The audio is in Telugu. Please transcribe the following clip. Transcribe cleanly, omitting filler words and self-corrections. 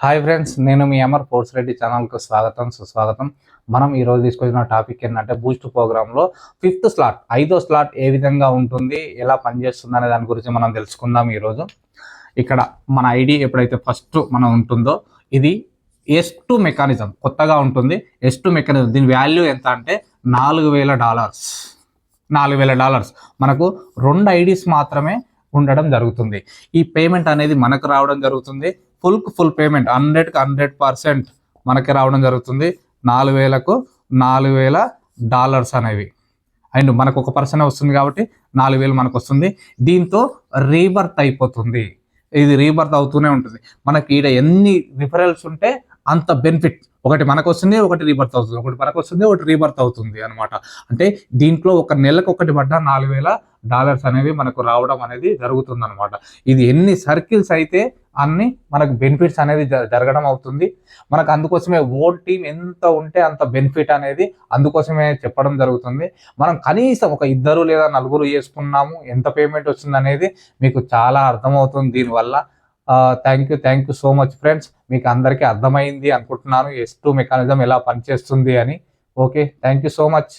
హాయ్ ఫ్రెండ్స్, నేను మీ అమర్ ఫోర్స్ రెడ్డి ఛానల్కు స్వాగతం సుస్వాగతం. మనం ఈరోజు తీసుకొచ్చిన టాపిక్ ఏంటంటే బూస్ట్ ప్రోగ్రాంలో ఫిఫ్త్ స్లాట్, 5వ స్లాట్ ఏ విధంగా ఉంటుంది, ఎలా పనిచేస్తుంది అనే దాని గురించి మనం తెలుసుకుందాం. ఈరోజు ఇక్కడ మన ఐడి ఎప్పుడైతే ఫస్ట్ మనం ఉంటుందో ఇది S2 మెకానిజం కొత్తగా ఉంటుంది. S2 మెకానిజం దీని వాల్యూ ఎంత అంటే $4,000. $4,000 మనకు 2 ఐడీస్ మాత్రమే ఉండడం జరుగుతుంది. ఈ పేమెంట్ అనేది మనకు రావడం జరుగుతుంది. ఫుల్ పేమెంట్ 100కి 100% మనకి రావడం జరుగుతుంది. 4,000కు $4,000 అనేవి. అండ్ మనకు ఒక పర్సన్ వస్తుంది కాబట్టి 4,000 మనకు వస్తుంది. దీంతో రీబర్త్ అయిపోతుంది. ఇది రీబర్త్ అవుతూనే ఉంటుంది. మనకి ఈడ ఎన్ని రిఫరల్స్ ఉంటే అంత బెనిఫిట్. ఒకటి మనకు వస్తుంది, ఒకటి రీబర్త్ అవుతుంది, ఒకటి మనకు వస్తుంది, ఒకటి రీబర్త్ అవుతుంది అనమాట. అంటే దీంట్లో ఒక నెలకు ఒకటి పడ్డ $4,000 అనేవి మనకు రావడం అనేది జరుగుతుంది అనమాట. ఇది ఎన్ని సర్కిల్స్ అయితే అన్ని మనకు బెనిఫిట్స్ అనేది జరగడం అవుతుంది. మనకు అందుకోసమే ఓన్ టీం ఎంత ఉంటే అంత బెనిఫిట్ అనేది అందుకోసమే చెప్పడం జరుగుతుంది. మనం కనీసం ఒక 2 లేదా 4 చేసుకున్నాము, ఎంత పేమెంట్ వస్తుంది అనేది మీకు చాలా అర్థమవుతుంది దీనివల్ల. Thank you so much friends. మీకు అందరికీ అర్థమైంది అనుకుంటున్నాను S2 మెకానిజం ఎలా పనిచేస్తుంది అని. Okay, thank you so much.